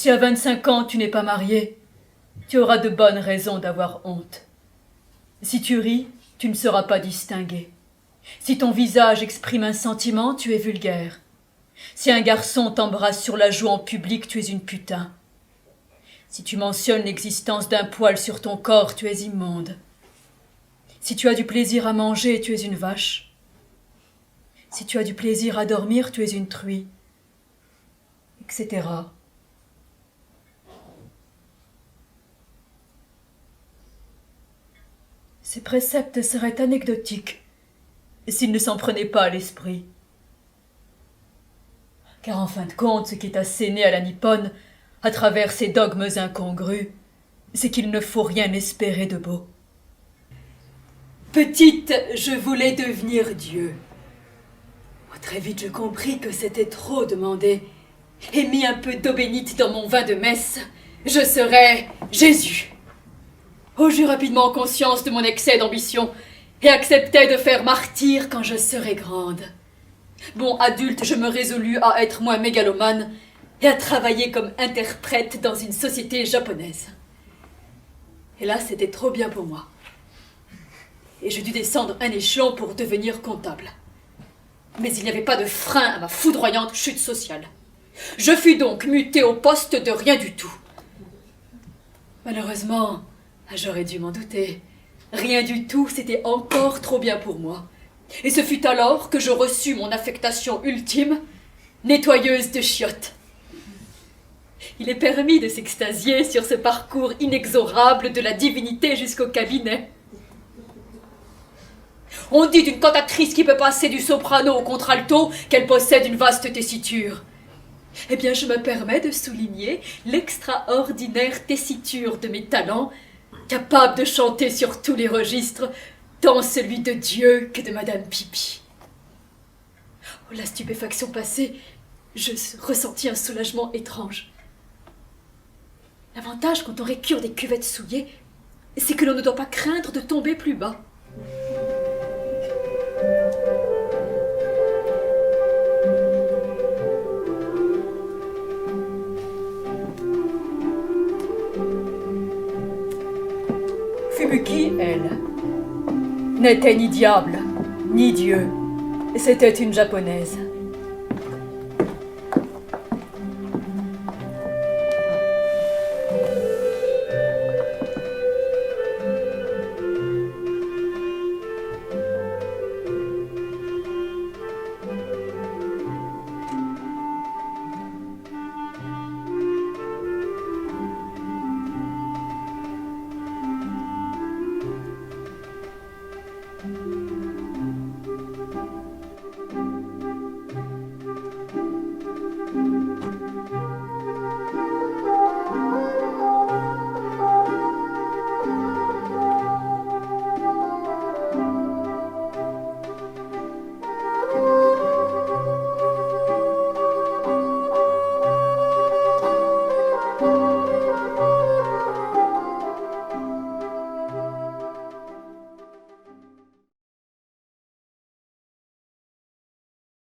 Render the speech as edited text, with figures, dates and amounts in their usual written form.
Si à 25 ans tu n'es pas marié, tu auras de bonnes raisons d'avoir honte. Si tu ris, tu ne seras pas distingué. Si ton visage exprime un sentiment, tu es vulgaire. Si un garçon t'embrasse sur la joue en public, tu es une putain. Si tu mentionnes l'existence d'un poil sur ton corps, tu es immonde. Si tu as du plaisir à manger, tu es une vache. Si tu as du plaisir à dormir, tu es une truie, etc. Ces préceptes seraient anecdotiques s'ils ne s'en prenaient pas à l'esprit. Car en fin de compte, ce qui est asséné à la nippone, à travers ces dogmes incongrus, c'est qu'il ne faut rien espérer de beau. Petite, je voulais devenir Dieu. Très vite, je compris que c'était trop demandé, et mis un peu d'eau bénite dans mon vin de messe, je serais Jésus. Oh, j'eus rapidement conscience de mon excès d'ambition, et acceptai de faire martyr quand je serai grande. Bon adulte, je me résolus à être moins mégalomane, et à travailler comme interprète dans une société japonaise. Et là, c'était trop bien pour moi. Et je dus descendre un échelon pour devenir comptable. Mais il n'y avait pas de frein à ma foudroyante chute sociale. Je fus donc muté au poste de rien du tout. Malheureusement, j'aurais dû m'en douter. Rien du tout, c'était encore trop bien pour moi. Et ce fut alors que je reçus mon affectation ultime, nettoyeuse de chiottes. Il est permis de s'extasier sur ce parcours inexorable de la divinité jusqu'au cabinet. On dit d'une cantatrice qui peut passer du soprano au contralto qu'elle possède une vaste tessiture. Eh bien, je me permets de souligner l'extraordinaire tessiture de mes talents, capable de chanter sur tous les registres, tant celui de Dieu que de Madame Pipi. Oh, la stupéfaction passée, je ressentis un soulagement étrange. L'avantage quand on récure des cuvettes souillées, c'est que l'on ne doit pas craindre de tomber plus bas. Fubuki, elle, n'était ni diable, ni Dieu. C'était une japonaise.